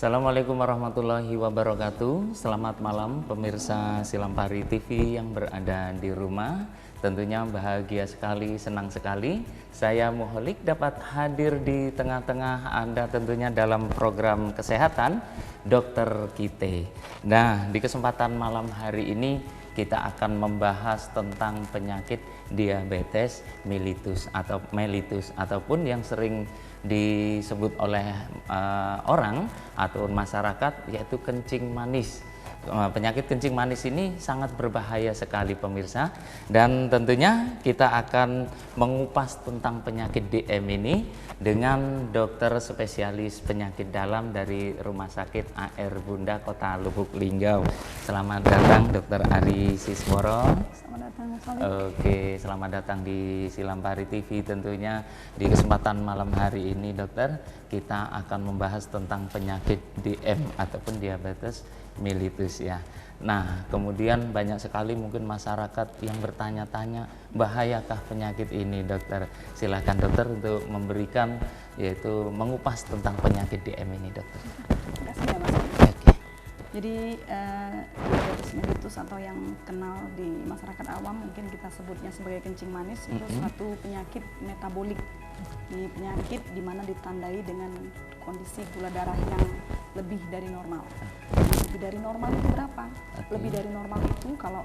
Assalamualaikum warahmatullahi wabarakatuh. Selamat malam pemirsa Silampari TV yang berada di rumah. Tentunya bahagia sekali, senang sekali saya Muholik dapat hadir di tengah-tengah Anda tentunya dalam program kesehatan Dokter Kite. Nah, di kesempatan malam hari ini kita akan membahas tentang penyakit diabetes mellitus ataupun yang sering disebut oleh orang atau masyarakat yaitu kencing manis. Penyakit kencing manis ini sangat berbahaya sekali pemirsa, dan tentunya kita akan mengupas tentang penyakit DM ini dengan dokter spesialis penyakit dalam dari Rumah Sakit AR Bunda Kota Lubuk Linggau. Selamat datang Dokter Ari Sisworo. Selamat datang, Oke, selamat datang di Silampari TV. Tentunya di kesempatan malam hari ini dokter, kita akan membahas tentang penyakit DM ataupun diabetes mellitus ya. Nah, kemudian banyak sekali mungkin masyarakat yang bertanya-tanya, bahayakah penyakit ini dokter? Silakan dokter untuk memberikan yaitu mengupas tentang penyakit DM ini dokter. Terima kasih ya Mas. Oke. Jadi diabetes mellitus atau yang kenal di masyarakat awam mungkin kita sebutnya sebagai kencing manis itu suatu penyakit metabolik. Ini penyakit di mana ditandai dengan kondisi gula darah yang lebih dari normal. Lebih dari normal itu berapa? Lebih dari normal itu kalau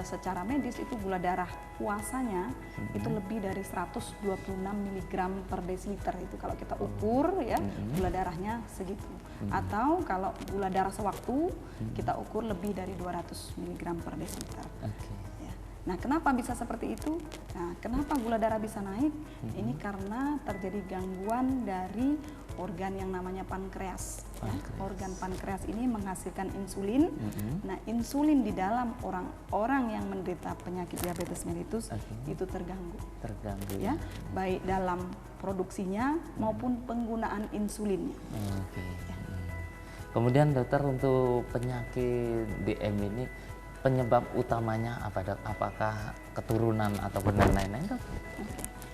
secara medis itu gula darah puasanya itu lebih dari 126 mg per desiliter. Itu kalau kita ukur ya gula darahnya segitu. Atau kalau gula darah sewaktu kita ukur lebih dari 200 mg per desiliter. Ya. Nah, kenapa bisa seperti itu? Nah, kenapa gula darah bisa naik? Ini karena terjadi gangguan dari organ yang namanya pankreas. Ya. Organ pankreas ini menghasilkan insulin. Nah, insulin di dalam orang-orang yang menderita penyakit diabetes mellitus itu terganggu. Ya. Baik dalam produksinya maupun penggunaan insulinnya. Ya. Kemudian dokter, untuk penyakit DM ini penyebab utamanya apa dok? Apakah keturunan ataupun lain-lain dok?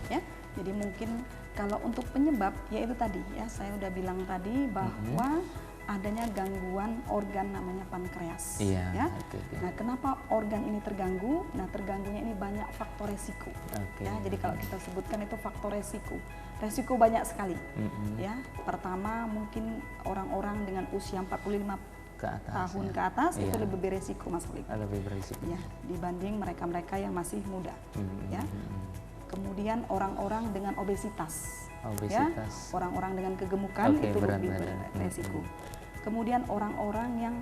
Ya, jadi mungkin kalau untuk penyebab ya itu tadi ya saya udah bilang tadi bahwa adanya gangguan organ namanya pankreas. Ya. Nah, kenapa organ ini terganggu? Nah, terganggunya ini banyak faktor resiko. Ya, jadi kalau kita sebutkan itu faktor resiko. Resiko banyak sekali. Ya, pertama mungkin orang-orang dengan usia 45 tahun ke atas itu lebih beresiko Mas Holik. Lebih beresiko. Ya, dibanding mereka-mereka yang masih muda. Ya. Kemudian orang-orang dengan obesitas. Ya, orang-orang dengan kegemukan itu lebih beresiko. Kemudian orang-orang yang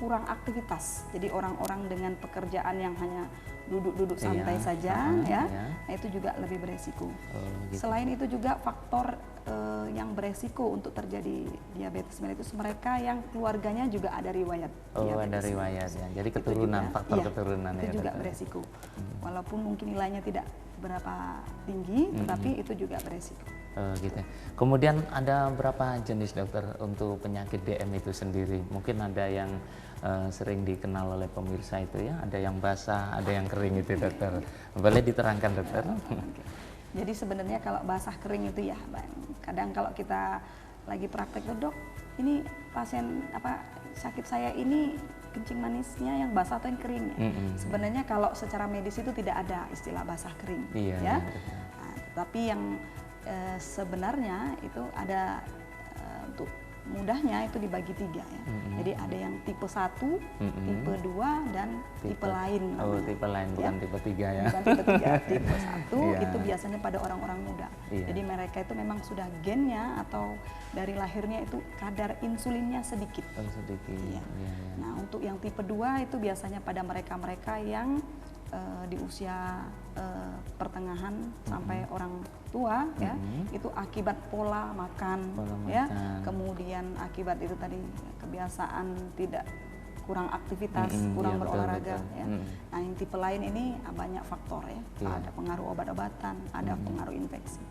kurang aktivitas. Jadi orang-orang dengan pekerjaan yang hanya duduk-duduk santai saja ya. Nah, itu juga lebih beresiko. Selain itu juga faktor yang beresiko untuk terjadi diabetes mellitus mereka yang keluarganya juga ada riwayat ada riwayat ya. Jadi keturunan, faktor keturunan itu juga beresiko. Walaupun mungkin nilainya tidak berapa tinggi, tetapi itu juga beresiko. Gitu. Kemudian ada berapa jenis dokter untuk penyakit DM itu sendiri? Mungkin ada yang sering dikenal oleh pemirsa itu ya, ada yang basah, ada yang kering itu dokter. Boleh diterangkan dokter? Jadi sebenarnya kalau basah kering itu ya, kadang kalau kita lagi praktek dok, ini pasien sakit saya ini kencing manisnya yang basah atau yang kering ya? Sebenarnya kalau secara medis itu tidak ada istilah basah kering, ya. Nah, tapi yang sebenarnya itu ada untuk mudahnya itu dibagi 3 ya. Jadi ada yang tipe 1, tipe 2 dan tipe lain. Tipe lain bukan tipe 3 ya. Bukan tipe 3, tipe 1 itu biasanya pada orang-orang muda. Jadi mereka itu memang sudah gennya atau dari lahirnya itu kadar insulinnya sedikit. Nah, untuk yang tipe 2 itu biasanya pada mereka-mereka yang di usia pertengahan sampai orang tua ya, itu akibat pola makan ya, kemudian akibat itu tadi kebiasaan tidak kurang aktivitas, kurang berolahraga ya. Nah, yang tipe lain ini banyak faktor ya, ada pengaruh obat-obatan, ada pengaruh infeksi.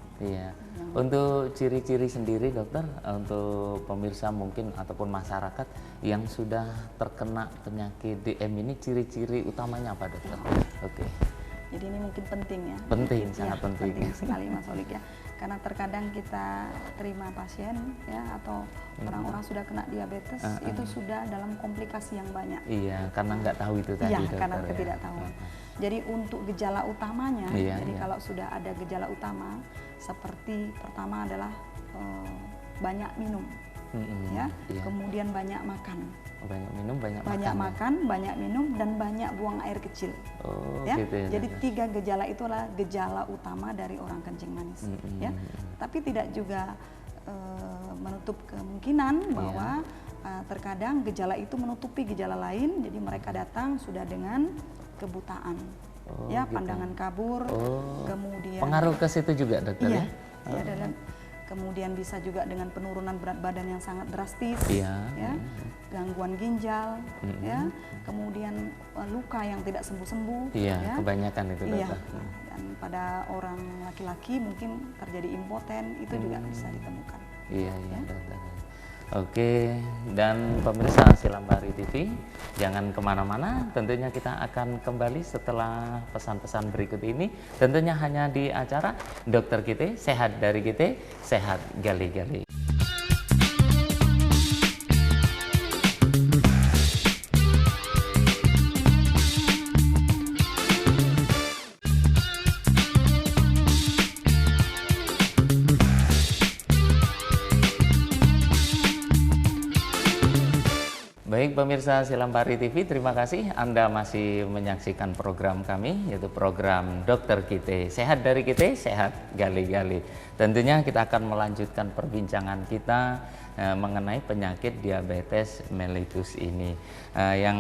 Untuk ciri-ciri sendiri dokter, untuk pemirsa mungkin ataupun masyarakat yang sudah terkena penyakit DM ini, ciri-ciri utamanya apa dokter? Jadi ini mungkin penting ya. Penting, Mungkin, sangat ya, penting. sekali Mas Holik ya. Karena terkadang kita terima pasien ya atau orang-orang sudah kena diabetes itu sudah dalam komplikasi yang banyak. Iya, karena nggak tahu itu tadi, Iya, dokter, karena ya. ketidaktahuan. Jadi untuk gejala utamanya, Iya, jadi iya. kalau sudah ada gejala utama seperti pertama adalah banyak minum, ya, Iya. kemudian banyak makan. Banyak minum, banyak Banyak makan. makan, banyak minum, dan banyak buang air kecil. Oh, Ya, gitu ya. jadi dokter. 3 gejala itu adalah gejala utama dari orang kencing manis. Ya, tapi tidak juga menutup kemungkinan bahwa terkadang gejala itu menutupi gejala lain. Jadi mereka datang sudah dengan kebutaan, Oh, ya, gitu. pandangan kabur, Oh, kemudian pengaruh ke situ juga, dokter iya, ya? ya, dalam kemudian bisa juga dengan penurunan berat badan yang sangat drastis, Iya. ya, gangguan ginjal, ya, kemudian luka yang tidak sembuh-sembuh, Iya, ya. kebanyakan itu, Iya, dokter. dan pada orang laki-laki mungkin terjadi impoten itu juga bisa ditemukan. Iya, iya, Ya. dokter. Oke, dan pemirsa Silambari TV, jangan kemana-mana, tentunya kita akan kembali setelah pesan-pesan berikut ini, tentunya hanya di acara Dokter Kita, Sehat dari Kita, Sehat Gali-Gali. Baik pemirsa Silambari TV, terima kasih Anda masih menyaksikan program kami, yaitu program Dokter Kita, Sehat dari Kita, Sehat Gali-Gali. Tentunya kita akan melanjutkan perbincangan kita mengenai penyakit diabetes mellitus ini. Yang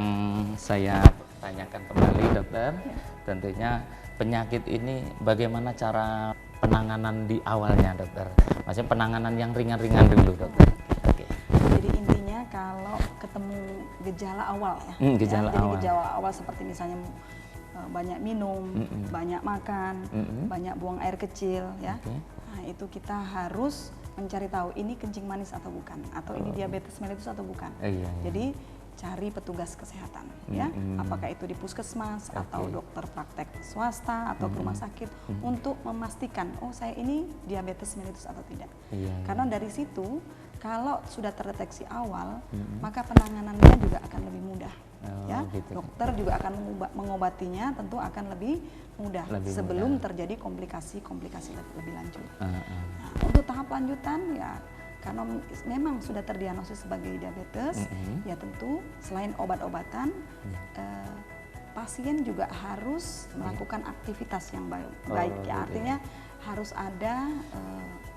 saya tanyakan kembali, dokter, tentunya penyakit ini bagaimana cara penanganan di awalnya, dokter? Maksudnya penanganan yang ringan-ringan dulu, dokter. Oke. Jadi intinya kalau ketemu gejala awal ya, Gejala jadi awal. gejala awal seperti misalnya banyak minum, banyak makan, banyak buang air kecil, ya. Oke. Nah, itu kita harus mencari tahu ini kencing manis atau bukan, atau ini diabetes mellitus atau bukan. Iya, iya. Jadi cari petugas kesehatan, ya. Apakah itu di puskesmas atau dokter praktek swasta atau ke rumah sakit untuk memastikan, oh saya ini diabetes mellitus atau tidak. Iya, Karena dari situ kalau sudah terdeteksi awal, maka penanganannya juga akan lebih mudah. Oh, Ya, gitu. dokter juga akan mengobatinya, tentu akan lebih mudah Lebih sebelum mudah. terjadi komplikasi lebih lanjut. Nah, Untuk tahap lanjutan ya, karena memang sudah terdiagnosis sebagai diabetes, ya tentu selain obat-obatan, pasien juga harus melakukan aktivitas yang baik. Oh, Ya, gitu. artinya harus ada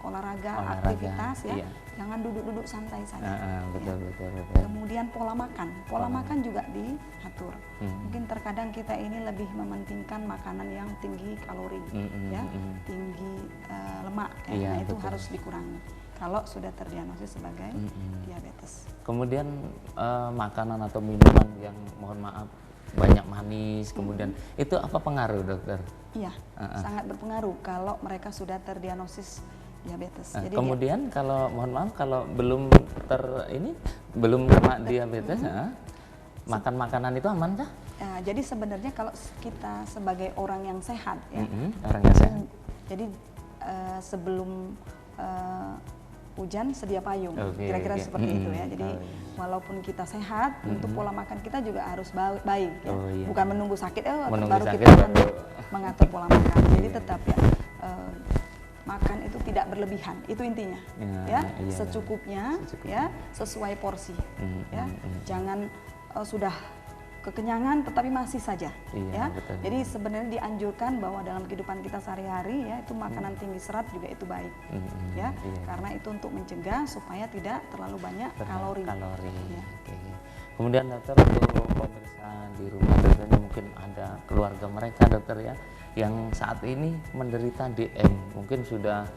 olahraga, Olahraga, aktivitas, ya. iya. Jangan duduk-duduk santai saja. betul, ya. betul, betul. Kemudian pola makan juga diatur. Mungkin terkadang kita ini lebih mementingkan makanan yang tinggi kalori, ya, tinggi lemak, ya. Iya, Nah, itu betul. harus dikurangi kalau sudah terdiagnosis sebagai diabetes. Kemudian makanan atau minuman yang mohon maaf banyak manis, kemudian itu apa pengaruh, dokter? Iya, sangat berpengaruh kalau mereka sudah terdiagnosis diabetes. Jadi Kemudian kalau mohon maaf kalau belum belum kena diabetes, makan makanan itu aman kah? jadi sebenarnya kalau kita sebagai orang yang sehat, ya, Orangnya sehat. jadi sebelum hujan sedia payung, Oke, kira-kira oke. seperti itu ya. Jadi Oh, iya. walaupun kita sehat, untuk pola makan kita juga harus baik, ya. Oh, iya. Bukan menunggu sakit, Menunggu baru sakit kita baru. mengatur pola makan. Jadi tetap ya, makan itu tidak berlebihan, itu intinya, Ya, ya, iya. secukupnya, ya, sesuai porsi, ya. Jangan sudah kekenyangan tetapi masih saja, Iya, ya. betul. Jadi sebenarnya dianjurkan bahwa dalam kehidupan kita sehari-hari, ya, itu makanan tinggi serat juga itu baik, ya, iya. karena itu untuk mencegah supaya tidak terlalu banyak kalori. Ya. Oke. Kemudian dokter, untuk pemirsa di rumah tentunya mungkin ada keluarga mereka, dokter ya, yang saat ini menderita DM, mungkin sudah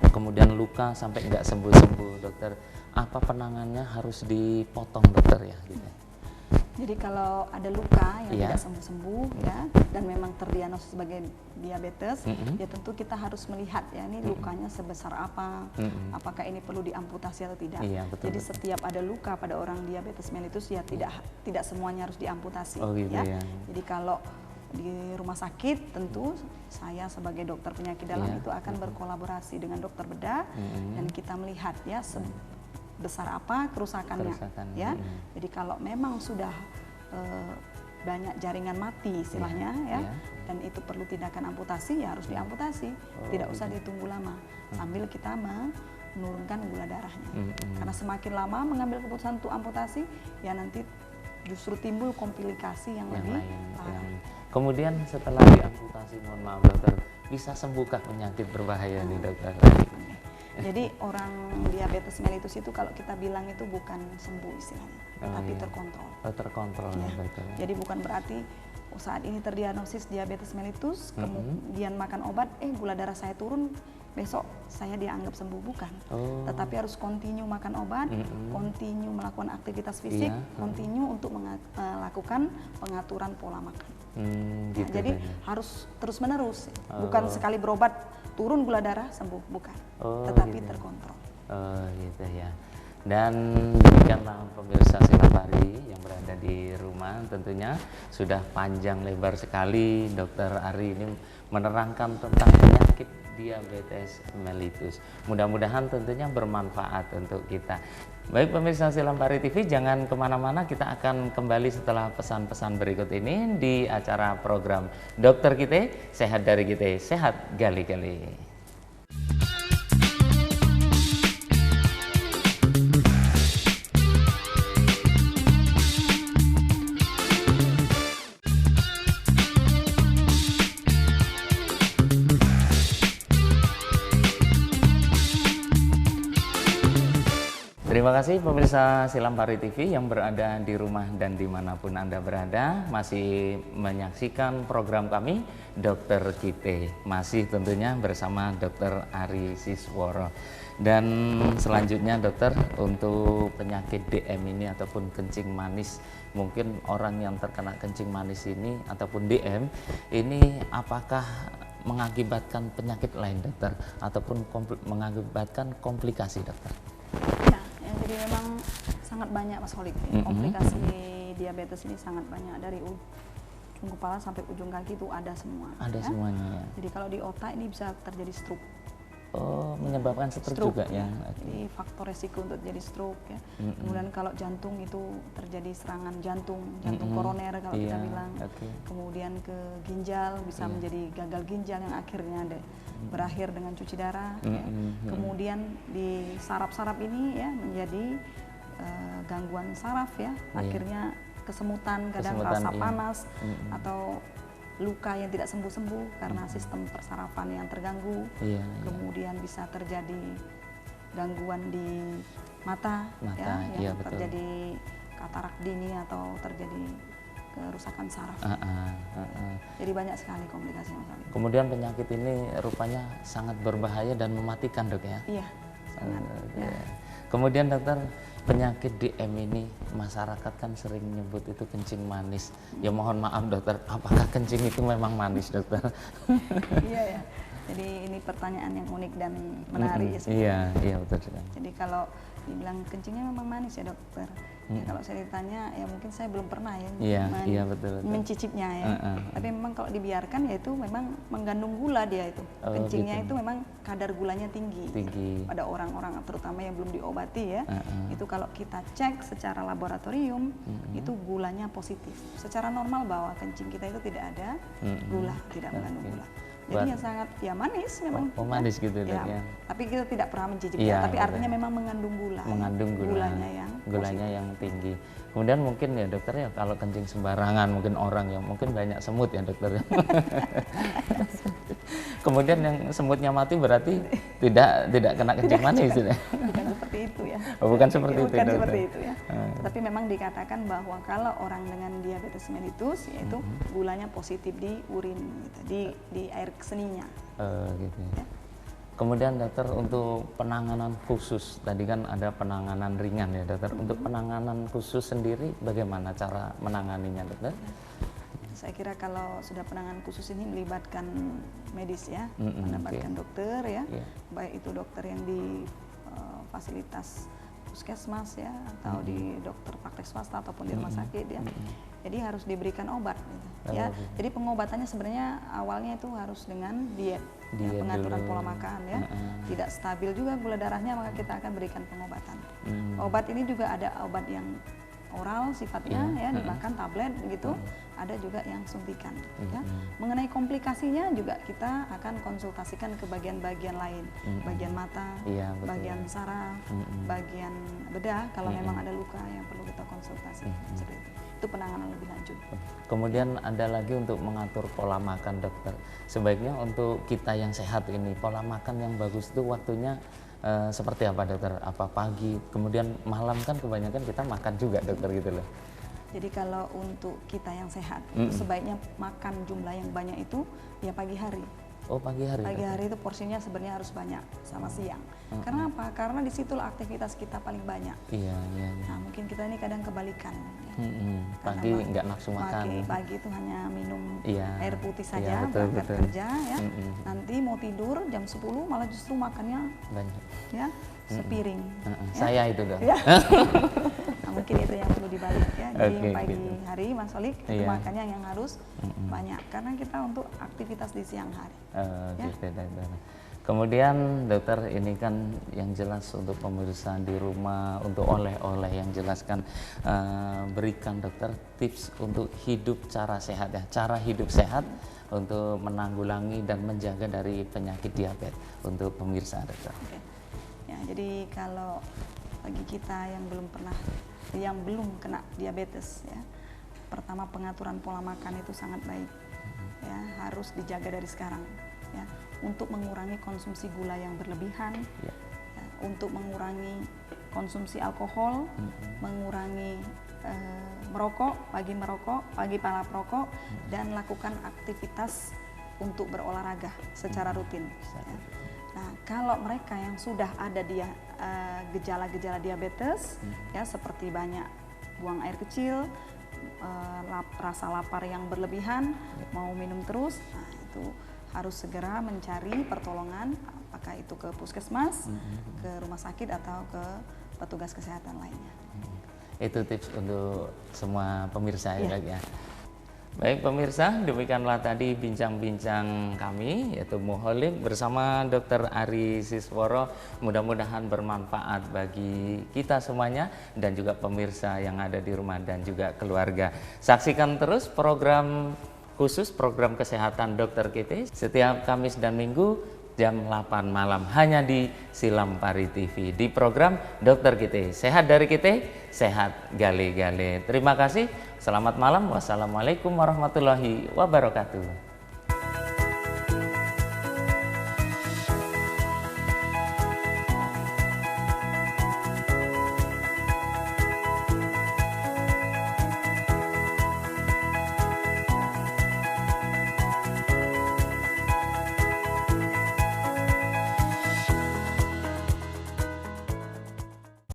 kemudian luka sampai nggak sembuh-sembuh, dokter. Apa penanganannya harus dipotong, dokter ya? Gitu. Jadi kalau ada luka yang Iya. tidak sembuh-sembuh, ya, dan memang terdiagnosis sebagai diabetes, ya tentu kita harus melihat ya ini lukanya sebesar apa, apakah ini perlu diamputasi atau tidak. Iya, betul, Jadi betul. setiap ada luka pada orang diabetes mellitus ya tidak semuanya harus diamputasi, Oh, gitu ya. Jadi kalau di rumah sakit tentu saya sebagai dokter penyakit dalam itu akan berkolaborasi dengan dokter bedah dan kita melihat ya sebesar apa kerusakannya ya. Jadi kalau memang sudah banyak jaringan mati istilahnya ya, dan itu perlu tindakan amputasi ya harus diamputasi, tidak usah ditunggu lama sambil kita menurunkan gula darahnya. Karena semakin lama mengambil keputusan untuk amputasi ya nanti justru timbul komplikasi yang lebih parah. Kemudian setelah diamputasi, mohon maaf dokter, bisa sembuhkah penyakit berbahaya nih dokter? Jadi orang diabetes mellitus itu kalau kita bilang itu bukan sembuh istilahnya, tapi terkontrol. Terkontrol ya. Betul. Jadi bukan berarti saat ini terdiagnosis diabetes mellitus, kemudian makan obat, gula darah saya turun, besok saya dianggap sembuh, bukan. Tetapi harus continue makan obat, continue melakukan aktivitas fisik, continue untuk melakukan pengaturan pola makan. Gitu, jadi harus terus menerus, bukan sekali berobat turun gula darah sembuh, bukan, tetapi gitu. Terkontrol. Gitu ya. Dan demikianlah pemirsa Silapari yang berada di rumah, tentunya sudah panjang lebar sekali Dokter Ari ini menerangkan tentang penyakit diabetes mellitus. Mudah-mudahan tentunya bermanfaat untuk kita. Baik pemirsa Silapari TV, jangan kemana-mana, kita akan kembali setelah pesan-pesan berikut ini di acara program Dokter Kita, Sehat dari Kita, Sehat Gali-Gali. Terima kasih pemirsa Silapari TV yang berada di rumah dan dimanapun Anda berada, masih menyaksikan program kami Dokter Kita, masih tentunya bersama Dokter Ari Sisworo. Dan selanjutnya dokter, untuk penyakit DM ini ataupun kencing manis, mungkin orang yang terkena kencing manis ini ataupun DM ini apakah mengakibatkan penyakit lain dokter ataupun mengakibatkan komplikasi dokter? Jadi memang sangat banyak Mas Holik, komplikasi diabetes ini sangat banyak, dari ujung kepala sampai ujung kaki itu ada semua. Ada ya? Semuanya ya. Jadi kalau di otak ini bisa terjadi stroke. Menyebabkan stroke juga ya. Jadi faktor resiko untuk jadi stroke ya. Kemudian kalau jantung itu terjadi serangan jantung koroner kalau kita bilang. Kemudian ke ginjal bisa menjadi gagal ginjal yang akhirnya berakhir dengan cuci darah. Kemudian di saraf-saraf ini ya menjadi gangguan saraf ya. Akhirnya kesemutan, kadang rasa panas atau luka yang tidak sembuh-sembuh karena sistem persarafan yang terganggu. Kemudian bisa terjadi gangguan di mata ya, yang terjadi katarak dini atau terjadi kerusakan saraf. Jadi banyak sekali komplikasi masalah. Kemudian penyakit ini rupanya sangat berbahaya dan mematikan dok ya? Iya, sangat. Kemudian dokter, penyakit DM ini masyarakat kan sering nyebut itu kencing manis. Ya mohon maaf dokter, apakah kencing itu memang manis dokter? Iya ya. Jadi ini pertanyaan yang unik dan menarik ya. Iya betul. Jadi kalau dibilang kencingnya memang manis ya dokter. Ya, kalau saya ditanya ya mungkin saya belum pernah ya betul. Mencicipnya ya. Tapi memang kalau dibiarkan ya itu memang mengandung gula dia itu. Kencingnya itu memang kadar gulanya tinggi. Pada orang-orang terutama yang belum diobati ya. Itu kalau kita cek secara laboratorium itu gulanya positif. Secara normal bahwa kencing kita itu tidak ada gula, tidak mengandung gula. Jadi yang sangat manis memang. Manis gitu ya. Tapi kita tidak pernah mencicipnya. Tapi artinya memang mengandung gula. Mengandung gula. Gulanya yang tinggi. Kemudian mungkin ya dokter ya kalau kencing sembarangan mungkin orang yang mungkin banyak semut ya dokter. Kemudian yang semutnya mati berarti tidak kena kencing manis ya. Bukan seperti itu ya. Bukan seperti itu. Bukan seperti itu ya. Tapi memang dikatakan bahwa kalau orang dengan diabetes mellitus yaitu gulanya positif di urin gitu, di air seninya. Gitu ya. Kemudian dokter, untuk penanganan khusus, tadi kan ada penanganan ringan ya dokter. Untuk penanganan khusus sendiri bagaimana cara menanganinya dokter? Saya kira kalau sudah penanganan khusus ini melibatkan medis ya, melibatkan dokter ya, baik itu dokter yang di fasilitas puskesmas ya, atau di dokter praktek swasta ataupun di rumah sakit ya. jadi harus diberikan obat gitu, ya. Jadi pengobatannya sebenarnya awalnya itu harus dengan diet, ya, pengaturan pola makan ya. Tidak stabil juga gula darahnya, maka kita akan berikan pengobatan. Obat ini juga ada obat yang oral sifatnya ya, dimakan tablet begitu, ada juga yang suntikan ya. Mengenai komplikasinya juga kita akan konsultasikan ke bagian-bagian lain, bagian mata, bagian saraf, bagian bedah kalau memang ada luka yang perlu kita konsultasi seperti itu penanganan lebih lanjut. Kemudian ada lagi untuk mengatur pola makan, dokter. Sebaiknya untuk kita yang sehat ini pola makan yang bagus itu waktunya seperti apa, dokter? Apa pagi, kemudian malam kan kebanyakan kita makan juga, dokter, gitu loh. Jadi kalau untuk kita yang sehat, sebaiknya makan jumlah yang banyak itu ya pagi hari. Oh, pagi hari. Pagi hari itu porsinya sebenarnya harus banyak sama siang. Karena apa? Karena disitulah aktivitas kita paling banyak. Iya. Nah, mungkin kita ini kadang kebalikan. Ya. Pagi nggak nafsu makan. Pagi itu hanya minum Iya. air putih saja, berangkat kerja ya. Nanti mau tidur jam 10 malah justru makannya banyak. Ya, sepiring. Ya. Saya itu dong. Ya. Nah, mungkin itu yang perlu dibalik ya. Jadi pagi hari Mas Holik itu makannya yang harus banyak karena kita untuk aktivitas di siang hari. Kemudian dokter, ini kan yang jelas untuk pemirsa di rumah, untuk oleh-oleh yang jelaskan, berikan dokter tips untuk hidup cara sehat ya, cara hidup sehat untuk menanggulangi dan menjaga dari penyakit diabetes untuk pemirsa, dokter. Oke. Ya, jadi kalau bagi kita yang belum kena diabetes ya, pertama pengaturan pola makan itu sangat baik ya, harus dijaga dari sekarang ya, untuk mengurangi konsumsi gula yang berlebihan ya, untuk mengurangi konsumsi alkohol, mengurangi merokok, pagi pala perokok, dan lakukan aktivitas untuk berolahraga secara rutin ya. Nah, kalau mereka yang sudah ada gejala-gejala diabetes ya, seperti banyak buang air kecil, rasa lapar yang berlebihan, mau minum terus, nah itu harus segera mencari pertolongan, apakah itu ke puskesmas, ke rumah sakit atau ke petugas kesehatan lainnya. Itu tips untuk semua pemirsa ya. Baik pemirsa, demikianlah tadi bincang-bincang kami, yaitu Muholik bersama Dr. Ari Sisworo. Mudah-mudahan bermanfaat bagi kita semuanya dan juga pemirsa yang ada di rumah dan juga keluarga. Saksikan terus program khusus, program kesehatan Dr. Kite setiap Kamis dan Minggu jam 8 malam hanya di Silampari TV di program Dr. Kite. Sehat dari Kite, sehat gale-gale. Terima kasih. Selamat malam. Wassalamualaikum warahmatullahi wabarakatuh.